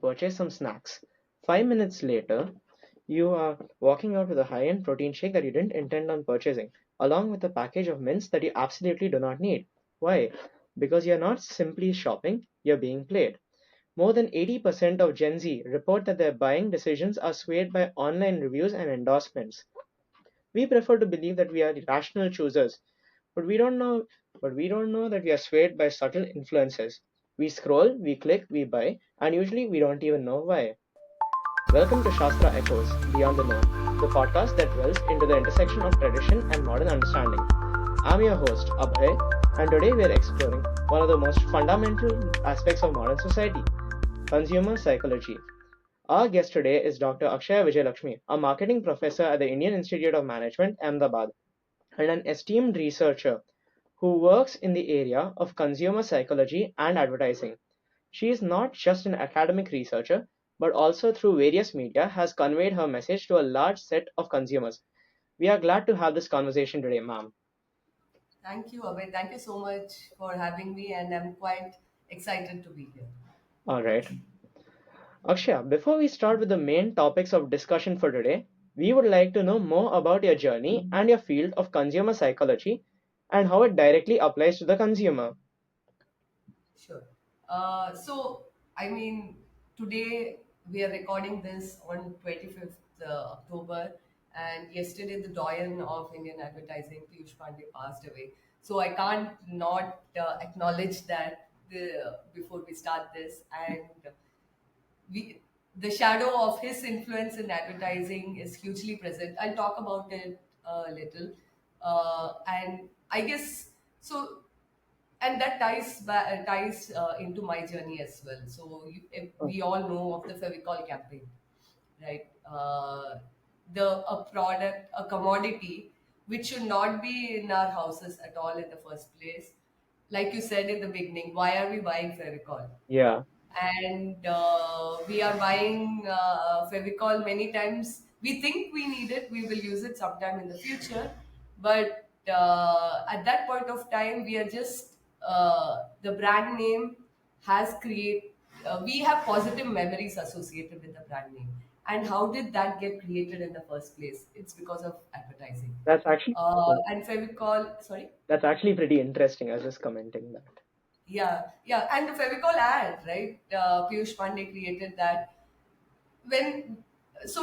purchase some snacks. 5 minutes later, you are walking out with a high-end protein shake that you didn't intend on purchasing, along with a package of mints that you absolutely do not need. Why? Because you're not simply shopping, you're being played. More than 80% of Gen Z report that their buying decisions are swayed by online reviews and endorsements. We prefer to believe that we are rational choosers, but we don't know that we are swayed by subtle influences. We scroll, we click, we buy, and usually we don't even know why. Welcome to Shastra Echoes, Beyond the Known, the podcast that dwells into the intersection of tradition and modern understanding. I'm your host, Abhay, and today we are exploring one of the most fundamental aspects of modern society, consumer psychology. Our guest today is Dr. Akshaya Vijayalakshmi, a marketing professor at the Indian Institute of Management, Ahmedabad, and an esteemed researcher who works in the area of consumer psychology and advertising. She is not just an academic researcher, but also through various media has conveyed her message to a large set of consumers. We are glad to have this conversation today, ma'am. Thank you, Abhay. Thank you so much for having me, and I'm quite excited to be here. All right. Akshaya, before we start with the main topics of discussion for today, we would like to know more about your journey and your field of consumer psychology and how it directly applies to the consumer. Sure. So, I mean, today we are recording this on 25th October, and yesterday the doyen of Indian advertising, Piyush Pandey, passed away. So I can't not acknowledge that before we start this. And we the shadow of his influence in advertising is hugely present. I'll talk about it a little, and I guess so. And that ties into my journey as well. So if Oh, we all know of the Fevicol campaign, right? The a product, a commodity, which should not be in our houses at all in the first place. Like you said in the beginning, why are we buying Fevicol? yeah, And we are buying Fevicol many times. We think we need it, we will use it sometime in the future, but at that point of time, we are just the brand name has create. We have positive memories associated with the brand name. And how did that get created in the first place? It's because of advertising. that's actually And Fevicol, sorry. that's actually pretty interesting. I was just commenting that. Yeah, and the Fevicol ad, right? Piyush Pandey created that. When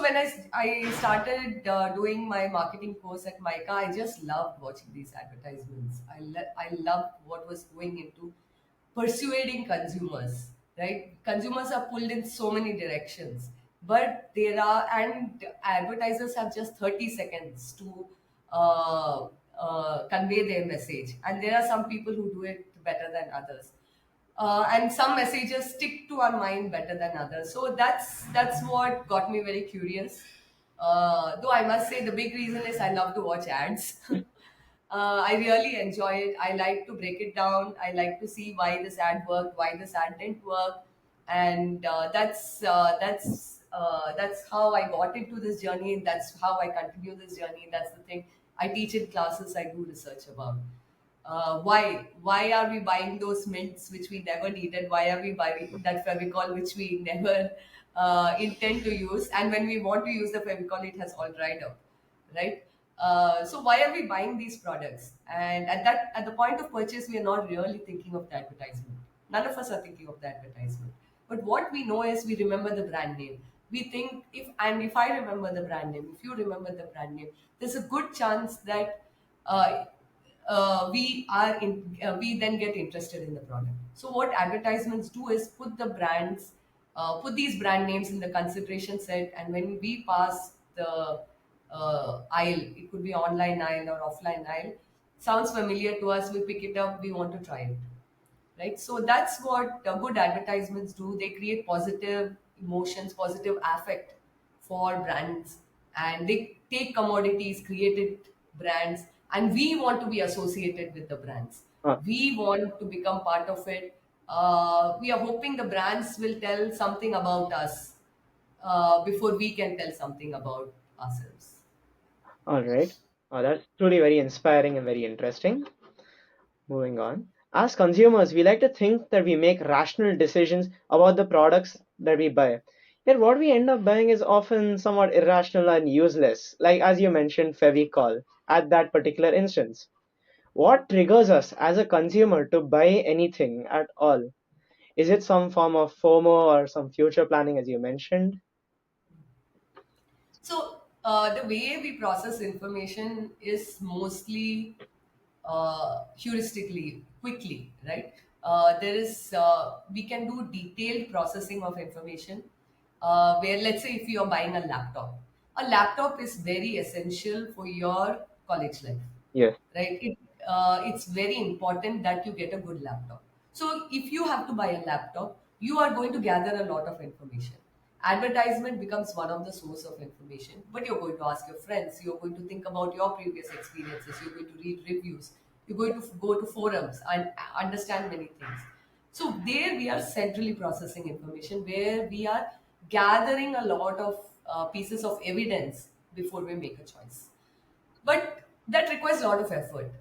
when I started doing my marketing course at Mica, I just loved watching these advertisements. I loved what was going into persuading consumers. Right, consumers are pulled in so many directions, but there are and advertisers have just 30 seconds to convey their message, and there are some people who do it better than others, and some messages stick to our mind better than others. So that's what got me very curious. Though I must say the big reason is I love to watch ads. I really enjoy it. I like to break it down. I like to see why this ad worked, why this ad didn't work, and that's how I got into this journey. And that's how I continue this journey. That's the thing I teach in classes. I do research about. Why are we buying those mints which we never needed? Why are we buying that Fevicol which we never intend to use? And when we want to use the Fevicol, it has all dried up, right? So why are we buying these products? And at the point of purchase, we are not really thinking of the advertisement. None of us are thinking of the advertisement. But what we know is we remember the brand name. We think if I remember the brand name, if you remember the brand name, there's a good chance that uh, we then get interested in the product. So what advertisements do is put these brand names in the consideration set, and when we pass the aisle, it could be online aisle or offline aisle, sounds familiar to us, we pick it up, we want to try it, right? So that's what good advertisements do. They create positive emotions, positive affect for brands, and they take commodities, created brands, and we want to be associated with the brands. Uh, We want to become part of it. We are hoping the brands will tell something about us before we can tell something about ourselves. all right. That's truly very inspiring and very interesting. Moving on. As consumers, we like to think that we make rational decisions about the products that we buy. Yet what we end up buying is often somewhat irrational and useless, like as you mentioned, Fevicol at that particular instance. What triggers us as a consumer to buy anything at all? Is it some form of FOMO or some future planning, as you mentioned? So the way we process information is mostly heuristically, quickly, right? There is We can do detailed processing of information. Where, let's say, if you are buying a laptop is very essential for your college life, Yes. right? It's very important that you get a good laptop. So if you have to buy a laptop, you are going to gather a lot of information. Advertisement becomes one of the source of information, but you're going to ask your friends, you're going to think about your previous experiences, you're going to read reviews, you're going to go to forums and understand many things. So there we are centrally processing information, where we are gathering a lot of pieces of evidence before we make a choice. But that requires a lot of effort.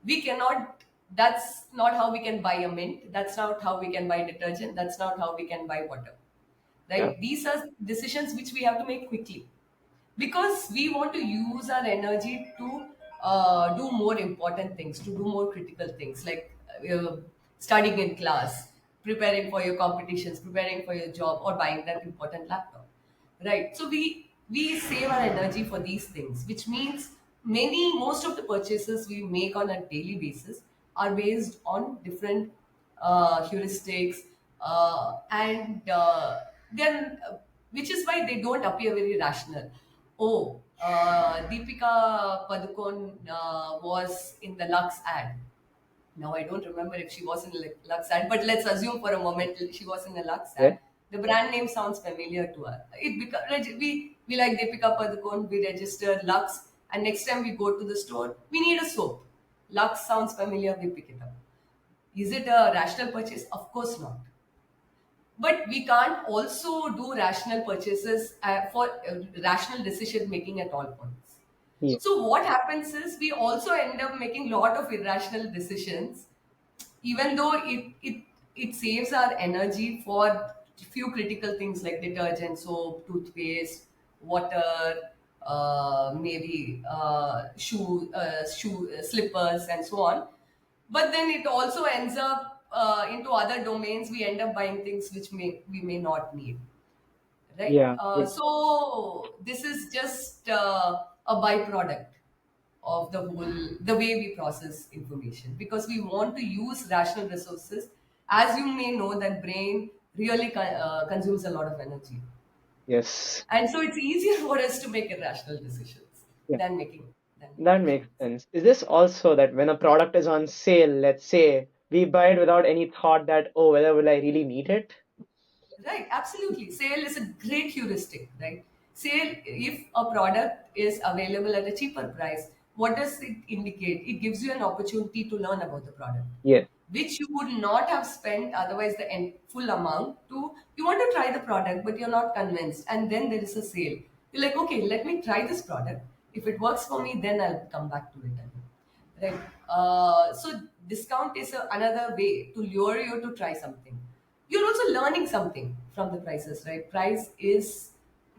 We cannot, that's not how we can buy a mint, that's not how we can buy detergent, that's not how we can buy water, Yeah. right? These are decisions which we have to make quickly, because we want to use our energy to do more important things, to do more critical things, like studying in class, preparing for your competitions, preparing for your job, or buying that important laptop, right? So we save our energy for these things, which means most of the purchases we make on a daily basis are based on different heuristics, and then which is why they don't appear very rational. Oh, Deepika Padukone was in the Lux ad. Now I don't remember if she was in Lux ad, but let's assume for a moment she was in a Lux Yes. ad. The brand name sounds familiar to her. We like Deepika Padukone. We register Lux, and next time we go to the store, we need a soap. Lux sounds familiar. We pick it up. Is it a rational purchase? Of course not. But we can't also do rational purchases for rational decision making at all points. Yeah. So what happens is we also end up making a lot of irrational decisions, even though it saves our energy for few critical things like detergent, soap, toothpaste, water, maybe slippers, and so on. But then it also ends up into other domains. We end up buying things which we may not need, right? Yeah. Yeah. So this is just a byproduct of the way we process information, because we want to use rational resources. As you may know, that brain really consumes a lot of energy, Yes. and so it's easier for us to make irrational decisions Yeah. than making That makes sense. sense. Is this also that when a product is on sale, let's say, we buy it without any thought that, oh, whether will I really need it? Right, absolutely. Sale is a great heuristic, right? Sale, if a product is available at a cheaper price, what does it indicate? It gives you an opportunity to learn about the product, Yes. which you would not have spent otherwise the full amount to. You want to try the product, but you're not convinced, and then there is a sale. You're like, okay, let me try this product. If it works for me, then I'll come back to it again. Right. So discount is another way to lure you to try something. You're also learning something from the prices, right? Price is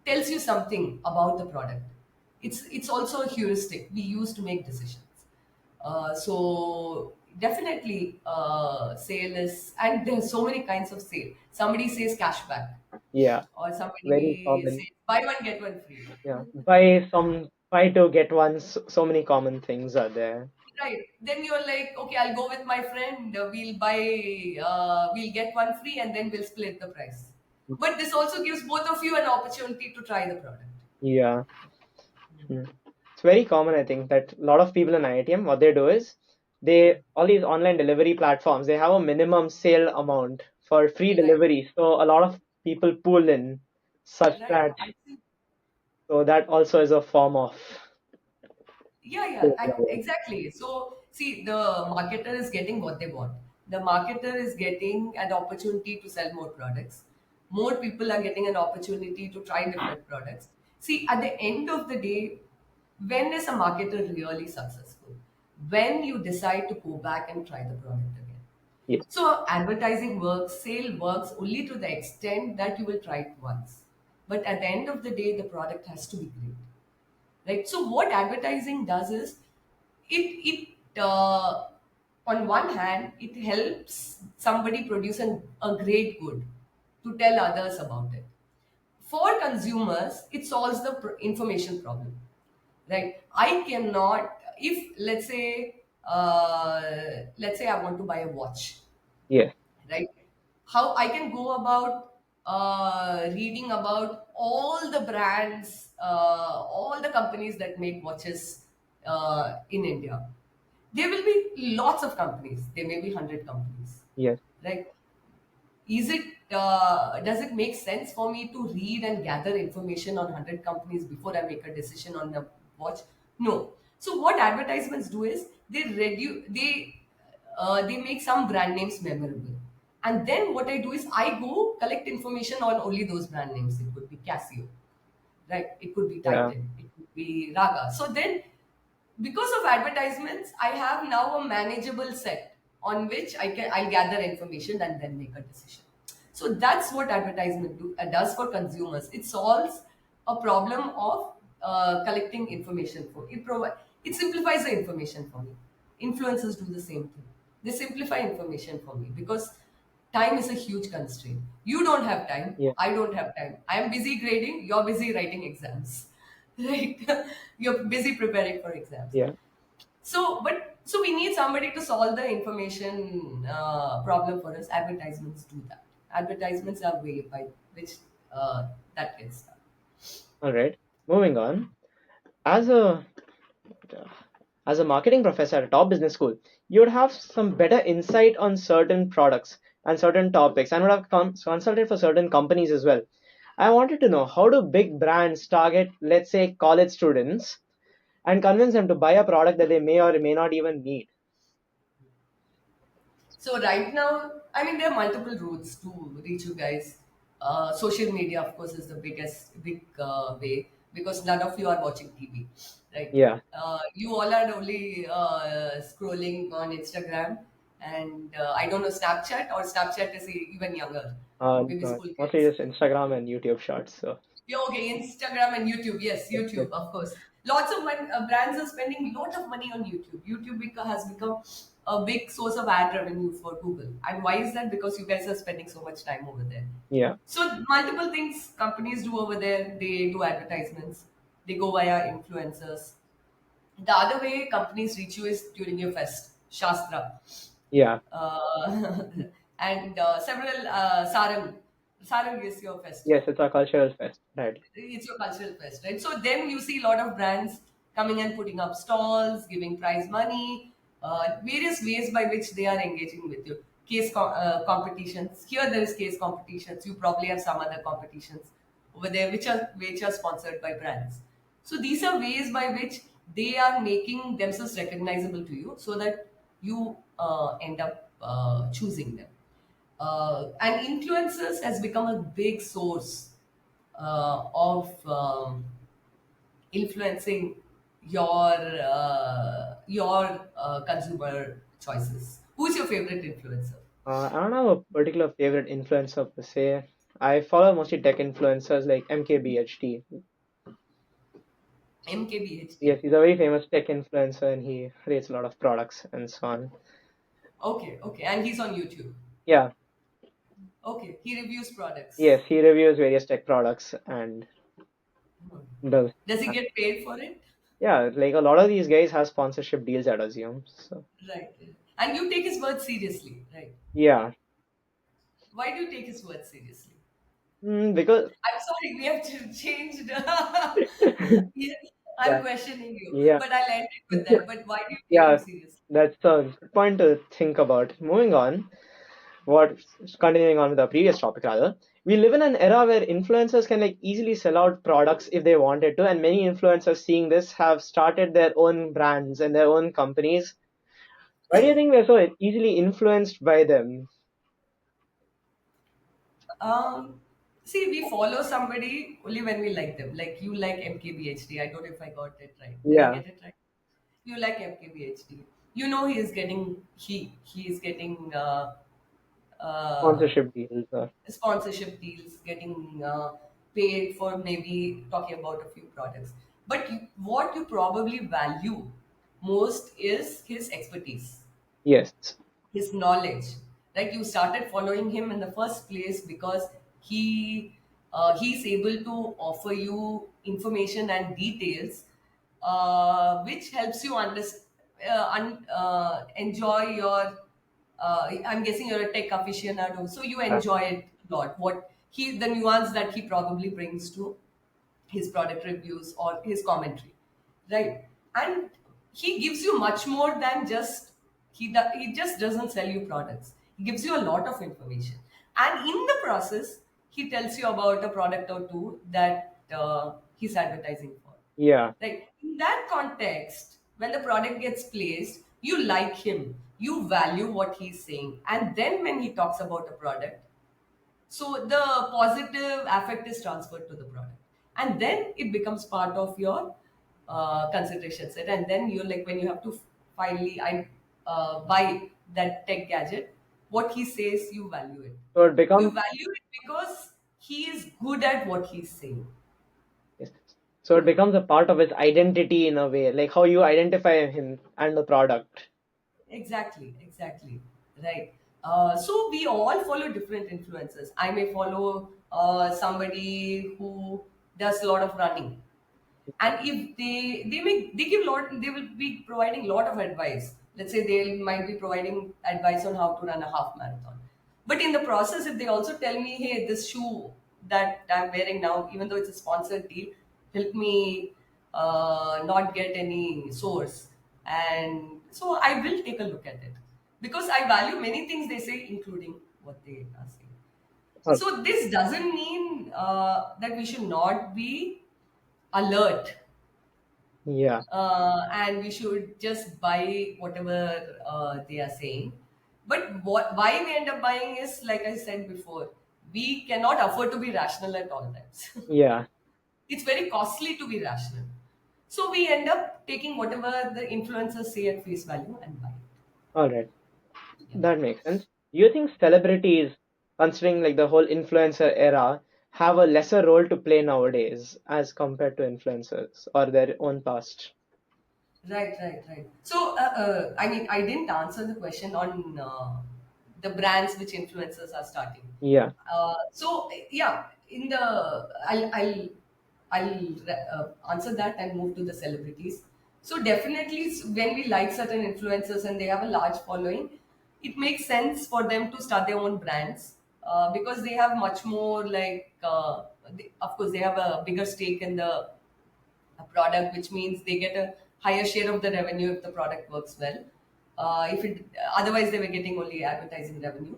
tells you something about the product. It's also a heuristic we use to make decisions. So definitely, sale is, and there's so many kinds of sale. Somebody says cashback, Yeah. or Very somebody common. says buy one get one free. Yeah. Buy to get one. So many common things are there. Right. Then you're like, okay, I'll go with my friend. We'll get one free, and then we'll split the price. But this also gives both of you an opportunity to try the product. Yeah. Hmm. It's very common, I think, that a lot of people in IITM, what they do is they all these online delivery platforms, they have a minimum sale amount for free Right. delivery. So a lot of people pool in such Right. that so that also is a form of Yeah, yeah, sale. exactly. So, see, the marketer is getting what they want. The marketer is getting an opportunity to sell more products. More people are getting an opportunity to try different products. See, at the end of the day, when is a marketer really successful? When you decide to go back and try the product again. Yes. So advertising works, sale works only to the extent that you will try it once. But at the end of the day, the product has to be great, right? So what advertising does is it on one hand it helps somebody produce a great good to tell others about it. For consumers, it solves the information problem, right? I cannot, if let's say I want to buy a watch, Yes. right? How I can go about reading about all the brands, all the companies that make watches in India. There will be lots of companies. There may be 100 companies, Yes. right? Is it does it make sense for me to read and gather information on 100 companies before I make a decision on the watch? No. So what advertisements do is they make some brand names memorable, and then what I do is I go collect information on only those brand names. It could be Casio, right? It could be Yeah. Titan, it could be Raga. So then, because of advertisements, I have now a manageable set on which I'll gather information and then make a decision. So that's what does for consumers. It solves a problem of collecting information for it simplifies the information for me. Influencers do the same thing. They simplify information for me because time is a huge constraint. You don't have time. Yeah. I don't have time. I am busy grading. You're busy writing exams, right? You're busy preparing for exams. Yeah. So we need somebody to solve the information problem for us. Advertisements do that. Advertisements are way by which that gets done. All right. Moving on. As a as a marketing professor at a top business school, you would have some better insight on certain products and certain topics, and would have consulted for certain companies as well. I wanted to know, how do big brands target, let's say, college students and convince them to buy a product that they may or may not even need? So right now, I mean, there are multiple routes to reach you guys. Social media, of course, is the big way because none of you are watching TV, right? Yeah. You all are only scrolling on Instagram and I don't know, Snapchat, or Snapchat is even younger, maybe school Mostly kids. just Instagram and YouTube Shorts. So Yeah, okay, Instagram and YouTube. Yes, yes. YouTube, of course. Lots of brands are spending a lot of money on YouTube. Has become a big source of ad revenue for Google. And why is that? Because you guys are spending so much time over there. Yeah. So multiple things companies do over there. They do advertisements. They go via influencers. The other way companies reach you is during your fest, Shastra, Yeah. and several Sarang is your Yes, festival. it's a cultural fest. Right. It's your cultural fest, right? So then you see a lot of brands coming and putting up stalls, giving prize money, various ways by which they are engaging with you. Competitions. Here there is case competitions. You probably have some other competitions over there which are sponsored by brands. So these are ways by which they are making themselves recognizable to you, so that you end up choosing them. And influencers has become a big source of influencing your consumer choices. Who's your favorite influencer? I don't have a particular favorite influencer per se. I follow mostly tech influencers like MKBHD. MKBHD. Yes, he's a very famous tech influencer and he creates a lot of products and so on. Okay, okay, and he's on YouTube. Yeah, Okay, he reviews products. yes, he reviews various tech products and does. Does he get paid for it? Yeah, like a lot of these guys have sponsorship deals, I'd assume. So Right. And you take his words seriously, right? yeah. Why do you take his words seriously? Because I'm sorry, we have to change the. Yeah, I'm yeah, questioning you, yeah, but I'll end it with that. But why do you take him yeah, seriously? that's a good point to think about. Moving on, what continuing on with the previous topic rather, we live in an era where influencers can like easily sell out products if they wanted to, and many influencers seeing this have started their own brands and their own companies. Why do you think we're so easily influenced by them? Um, See, we follow somebody only when we like them. Like you like MKBHD. I don't know if I got it right. Did I Yeah. get it right? You like MKBHD. you know he is getting uh, Sponsorship deals or sponsorship deals, getting paid for maybe talking about a few products. But what you probably value most is his expertise, yes, his knowledge. Right, you started following him in the first place because he's able to offer you information and details, which helps you enjoy your, I'm guessing you're a tech aficionado, so you uh, enjoy it a lot. What he, the nuance that he probably brings to his product reviews or his commentary, right? And he gives you much more than just, he just doesn't sell you products. He gives you a lot of information, and in the process, he tells you about a product or two that he's advertising for. yeah, Right. In that context, when the product gets placed, you like him, you value what he's saying, and then when he talks about a product, so the positive affect is transferred to the product, and then it becomes part of your consideration set. And then you're like, when you have to finally buy that tech gadget, what he says, you value it. so it You becomes value it because he is good at what he's saying. yes. So it becomes a part of his identity in a way, like how you identify him and the product. Exactly, exactly. Right. So we all follow different influencers. I may follow somebody who does a lot of running, and if they give lot, they will be providing a lot of advice. Let's say they might be providing advice on how to run a half marathon, but in the process, if they also tell me, hey, this shoe that I'm wearing now, even though it's a sponsored deal, help me not get any sores, and so I will take a look at it because I value many things they say, including what they are saying. Okay. So this doesn't mean that we should not be alert, Yeah, and we should just buy whatever they are saying. But why we end up buying is, like I said before, we cannot afford to be rational at all times. yeah. It's very costly to be rational. So we end up taking whatever the influencers say at face value and buy it. All right, Yeah. that makes sense. Do you think celebrities, considering like the whole influencer era, have a lesser role to play nowadays as compared to influencers or their own past? Right, right, right. So, I mean, I didn't answer the question on the brands which influencers are starting. Yeah, So, yeah, in the I'll answer that and move to the celebrities. So, definitely, when we like certain influencers and they have a large following, it makes sense for them to start their own brands because they have much more like, of course, they have a bigger stake in the a product, which means they get a higher share of the revenue if the product works well. If it Otherwise, they were getting only advertising revenue.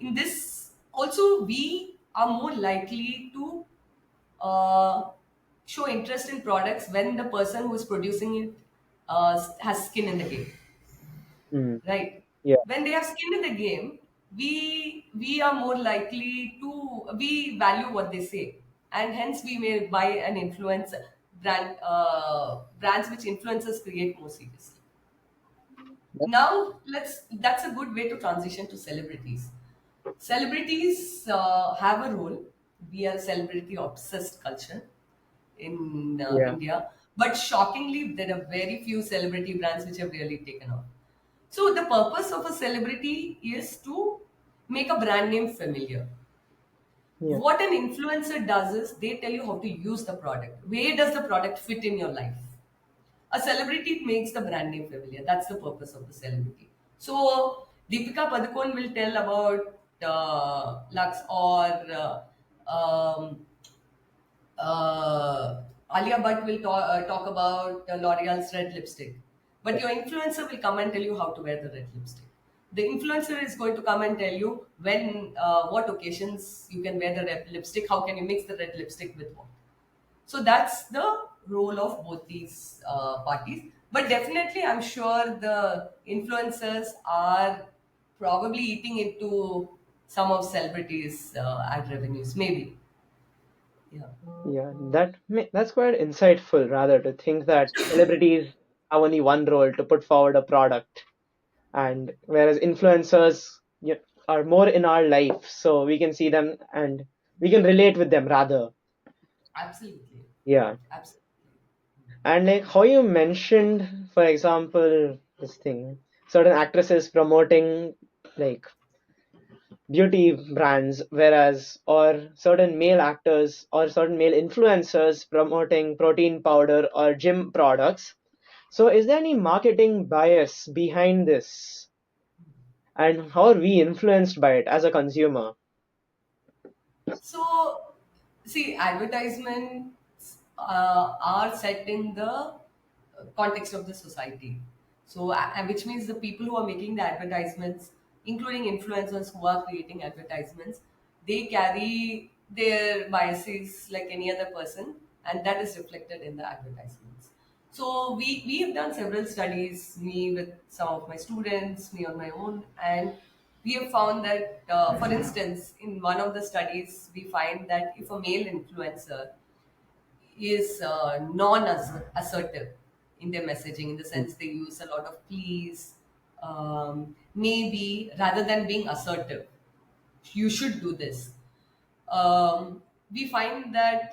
In this, also we are more likely to uh, show interest in products when the person who is producing it has skin in the game, mm. right? Yeah, When they have skin in the game, we are more likely to, we value what they say, and hence we may buy an influencer brands which influencers create more seriously. that, Now that's a good way to transition to celebrities. Celebrities have a role. We are a celebrity obsessed culture in yeah, India, but shockingly, there are very few celebrity brands which have really taken off. So the purpose of a celebrity is to make a brand name familiar. yeah, What an influencer does is they tell you how to use the product. Where does the product fit in your life? A celebrity makes the brand name familiar. That's the purpose of the celebrity. So Deepika Padukone will tell about Lux, or Alia Bhatt will talk about L'Oreal's red lipstick. But your influencer will come and tell you how to wear the red lipstick. The influencer is going to come and tell you what occasions you can wear the red lipstick, how can you mix the red lipstick with what. So that's the role of both these parties. But definitely, I'm sure the influencers are probably eating into some of celebrities' ad revenues, maybe. Yeah. yeah. That's quite insightful, rather, to think that celebrities have only one role to put forward a product, and whereas influencers are more in our life, so we can see them and we can relate with them rather. Absolutely. Yeah. Absolutely. And like how you mentioned, for example, this thing, certain actresses promoting like beauty brands, whereas or certain male actors or certain male influencers promoting protein powder or gym products. So is there any marketing bias behind this? And how are we influenced by it as a consumer? So, see, advertisements are set in the context of the society. So, which means the people who are making the advertisements, including influencers who are creating advertisements, they carry their biases like any other person, and that is reflected in the advertisements. So we have done several studies, me with some of my students, me on my own, and we have found that, for instance, in one of the studies, we find that if a male influencer is non-assertive in their messaging, in the Mm, sense they use a lot of please, maybe, rather than being assertive, you should do this. We find that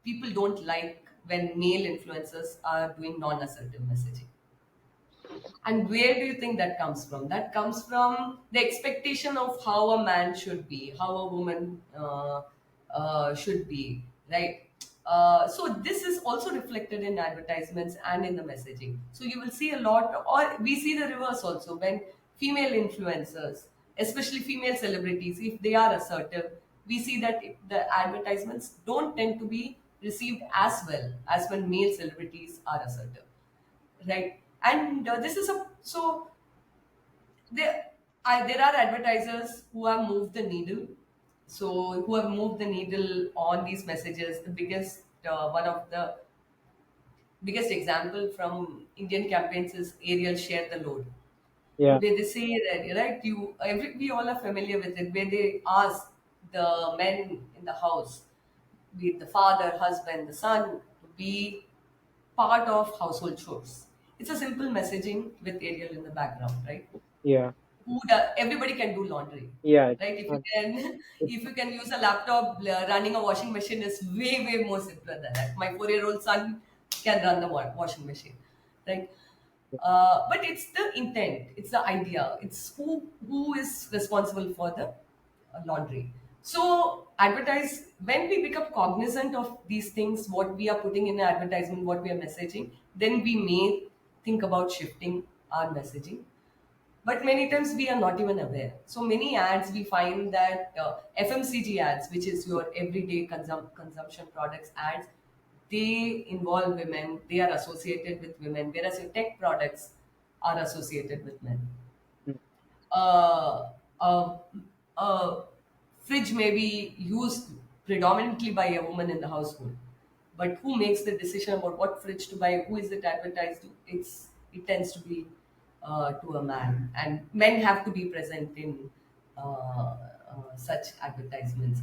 people don't like when male influencers are doing non-assertive messaging. And where do you think that comes from? That comes from the expectation of how a man should be, how a woman should be, right? So this is also reflected in advertisements and in the messaging. So you will see a lot, or we see the reverse also when female influencers, especially female celebrities, if they are assertive, we see that the advertisements don't tend to be received as well as when male celebrities are assertive, right? And this is a so there are advertisers who have moved the needle, so who have moved the needle on these messages. The biggest one of the biggest example from Indian campaigns is Ariel Share the Load, yeah, where they say that, right, we all are familiar with it, where they ask the men in the house, be it the father, husband, the son, to be part of household chores. It's a simple messaging with Ariel in the background, right? yeah, Everybody can do laundry, yeah. right? If you Uh, can, if you can use a laptop, running a washing machine is way more simpler than that. My 4-year-old son can run the washing machine, right? But it's the intent, it's the idea, it's who is responsible for the laundry. So advertise when we become cognizant of these things, what we are putting in the advertisement, what we are messaging, then we may think about shifting our messaging, but many times we are not even aware. So many ads, we find that FMCG ads, which is your everyday consumption products ads, they involve women, they are associated with women, whereas your tech products are associated with men. mm, uh, uh, a fridge may be used predominantly by a woman in the household, but who makes the decision about what fridge to buy? Who is it advertised to? It tends to be to a man, and men have to be present in such advertisements.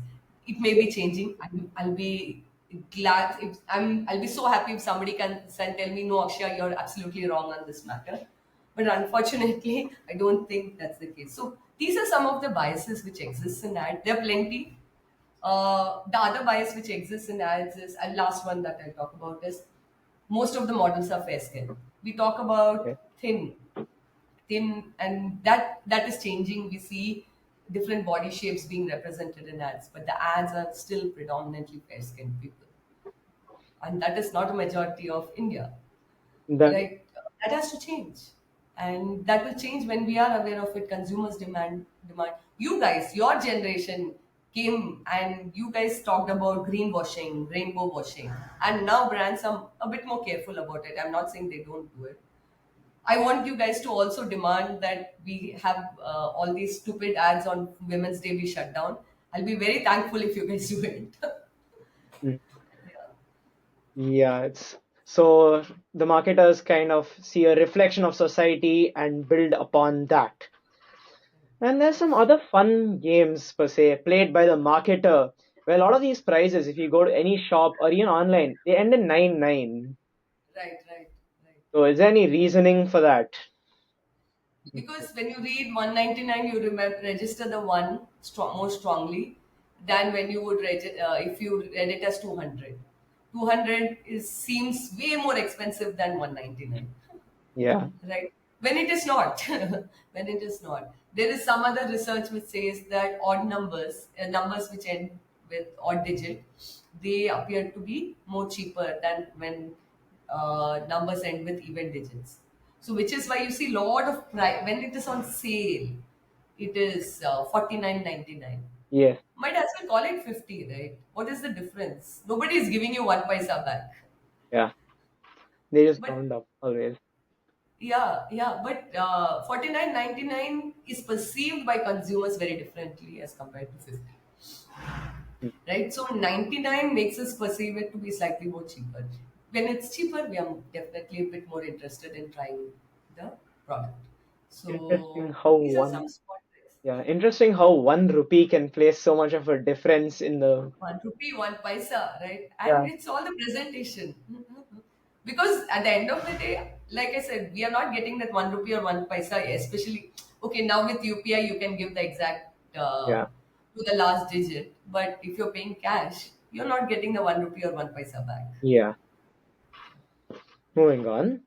It may be changing. I'll be glad if I'll be so happy if somebody can tell me, no, Akshaya, you're absolutely wrong on this matter. But unfortunately, I don't think that's the case. So these are some of the biases which exist in ads. There are plenty. The other bias which exists in ads is, and last one that I'll talk about is, most of the models are fair skin. We talk okay. about thin, and that is changing. We see different body shapes being represented in ads, but the ads are still predominantly fair skinned people, and that is not a majority of India, That right? That has to change, and that will change when we are aware of it. Consumers demand. You guys, your generation came and you guys talked about greenwashing, rainbow washing, and now brands are a bit more careful about it. I'm not saying they don't do it. I want you guys to also demand that we have all these stupid ads on Women's Day be shut down. I'll be very thankful if you guys do it. mm, Yeah. yeah, it's so the marketers kind of see a reflection of society and build upon that. And there's some other fun games per se played by the marketer, where a lot of these prizes, if you go to any shop or even online, they end in 99. Right, right, right. So is there any reasoning for that? Because when you read 199, you remember register the one more strongly than when you would if you read it as 200. 200 is seems way more expensive than 199, Yeah. right? When it is not. When it is not, there is some other research which says that odd numbers, numbers which end with odd digit, they appear to be more cheaper than when numbers end with even digits. So which is why you see lot of price when it is on sale, it is 49.99. Yes. Might as well call it 50, right? What is the difference? Nobody is giving you 1 paisa back. Yeah. They just But round up always. yeah, yeah, but 49.99 is perceived by consumers very differently as compared to 50, Mm. right? So 99 makes us perceive it to be slightly more cheaper. When it's cheaper, we are definitely a bit more interested in trying the product. Interesting So how these are one some small tricks. Yeah, interesting how 1 rupee can place so much of a difference in the. 1 rupee, 1 paisa, right? And Yeah, it's all the presentation. Because at the end of the day, like I said, we are not getting that 1 rupee or 1 paisa, especially, okay, now with UPI, you can give the exact yeah, to the last digit. But if you're paying cash, you're not getting the 1 rupee or 1 paisa back. yeah. Moving on.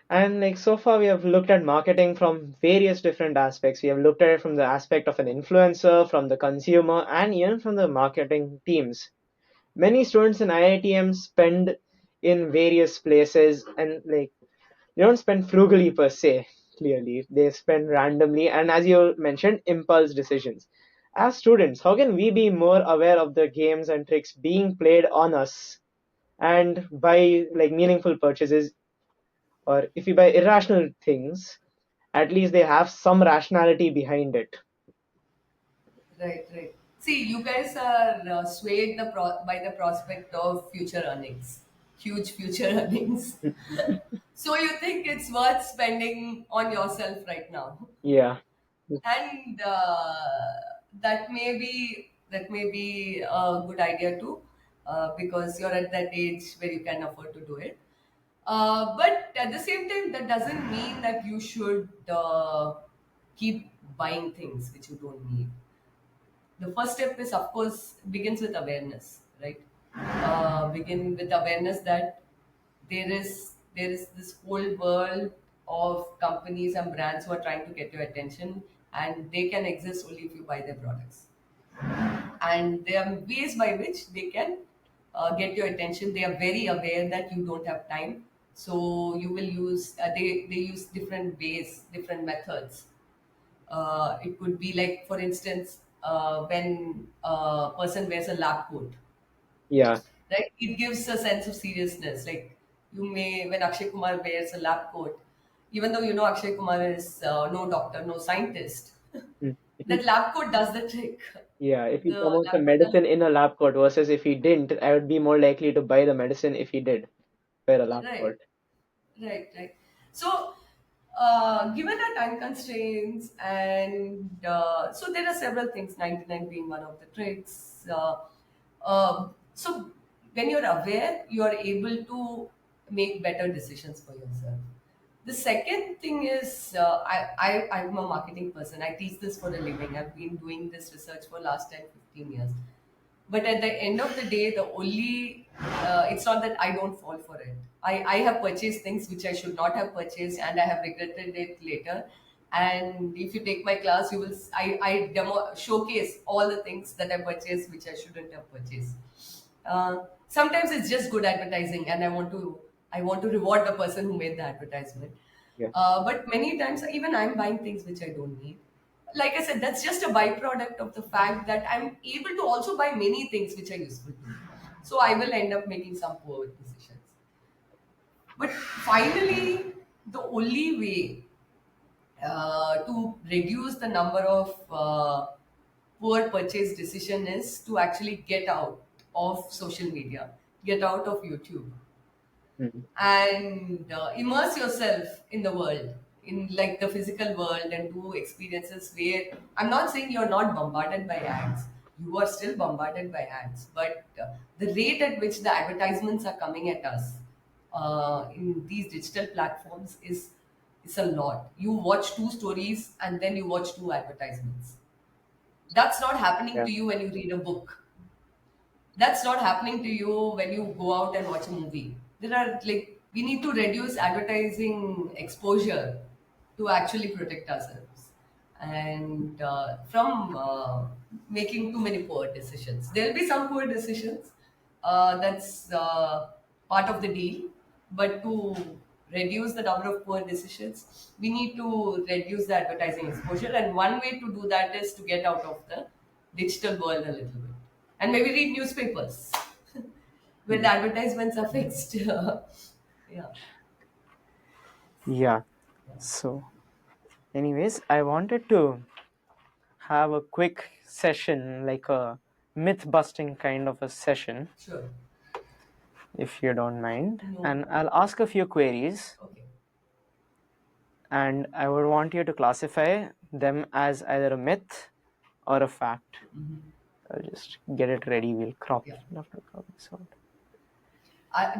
And like so far, we have looked at marketing from various different aspects. We have looked at it from the aspect of an influencer, from the consumer, and even from the marketing teams. Many students in IITM spend in various places, and like they don't spend frugally per se. Clearly, they spend randomly, and as you mentioned, impulse decisions. As students, how can we be more aware of the games and tricks being played on us, and by like meaningful purchases, or if we buy irrational things, at least they have some rationality behind it. Right, right. See, you guys are swayed by the prospect of future earnings, huge future earnings. So you think it's worth spending on yourself right now, Yeah, and that may be a good idea too, because you're at that age where you can afford to do it. But at the same time, that doesn't mean that you should keep buying things which you don't need. The first step is, of course, begins with awareness, right? Begin with awareness that there is this whole world of companies and brands who are trying to get your attention, and they can exist only if you buy their products. And there are ways by which they can get your attention. They are very aware that you don't have time, so you will use they use different ways, different methods. It could be like, for instance, when a person wears a lab coat, yeah, right? It gives a sense of seriousness. Like, when Akshay Kumar wears a lab coat, even though you know Akshay Kumar is no doctor, no scientist, mm. If he, that lab coat does the trick. yeah, if he The promotes a lab coat does. medicine in a lab coat versus if he didn't, I would be more likely to buy the medicine if he did wear a lab Right. coat. Right, right. So, given our time constraints, and so there are several things, 99 being one of the tricks. So, when you're aware, you are able to make better decisions for yourself. The second thing is, I'm a marketing person. I teach this for a living. I've been doing this research for last 10, 15 years. But at the end of the day, the only it's not that I don't fall for it. I have purchased things which I should not have purchased, and I have regretted it later. And if you take my class, you will I showcase all the things that I purchased which I shouldn't have purchased. Sometimes it's just good advertising, and I want to reward the person who made the advertisement. Yeah, But many times, even I'm buying things which I don't need. Like I said, that's just a byproduct of the fact that I'm able to also buy many things which are useful to me. So I will end up making some poor decisions. But finally, the only way to reduce the number of poor purchase decision is to actually get out of social media, get out of YouTube, mm, and immerse yourself in the world, in like the physical world, and do experiences where I'm not saying you're not bombarded by ads. You are still bombarded by ads, but the rate at which the advertisements are coming at us, in these digital platforms is a lot. You watch two stories and then you watch two advertisements. That's not happening Yeah. to you when you read a book. That's not happening to you when you go out and watch a movie. There are like we need to reduce advertising exposure to actually protect ourselves and from making too many poor decisions. There'll be some poor decisions. That's part of the deal. But to reduce the number of poor decisions, we need to reduce the advertising exposure. And one way to do that is to get out of the digital world a little bit and maybe read newspapers where the Mm. advertisements are fixed. Yeah. Yeah. So, anyways, I wanted to have a quick session, like a myth busting kind of a session, Sure. if you don't mind. No And problem. I'll ask a few queries, Okay. and I would want you to classify them as either a myth or a fact. I'll just get it ready. We'll crop Yeah. after crop this out.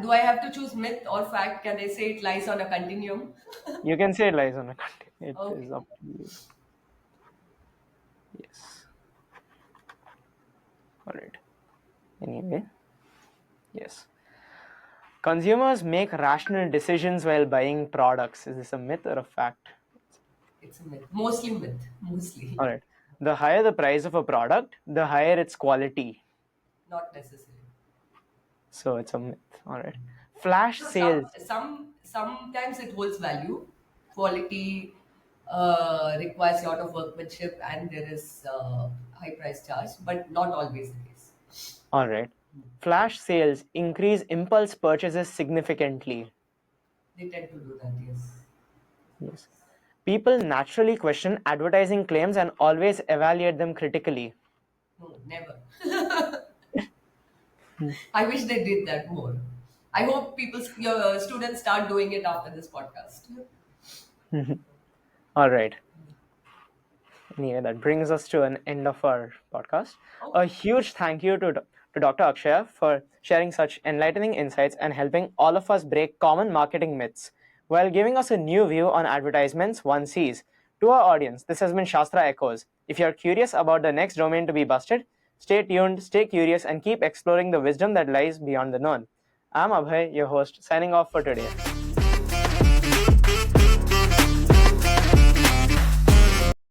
Do I have to choose myth or fact? Can I say it lies on a continuum? You can say it lies on a content. It is Okay. up to you. Yes. All right. Anyway, yes. Consumers make rational decisions while buying products. Is this a myth or a fact? It's a myth. Mostly myth. Mostly. All right. The higher the price of a product, the higher its quality. Not necessary. So it's a myth. All right. Flash No, sales. sometimes it holds value. Quality requires a lot of workmanship, and there is high price charge, but not always the case. All right. Flash sales increase impulse purchases significantly. They tend to do that. Yes. Yes. People naturally question advertising claims and always evaluate them critically. No, never. I wish they did that more. I hope your students start doing it after this podcast. All right. Anyway, that brings us to an end of our podcast. A Okay. huge thank you to Dr. Akshaya for sharing such enlightening insights and helping all of us break common marketing myths while giving us a new view on advertisements one sees. To our audience, this has been Shastra Echoes. If you're curious about the next domain to be busted, stay tuned, stay curious, and keep exploring the wisdom that lies beyond the known. I'm Abhay, your host, signing off for today.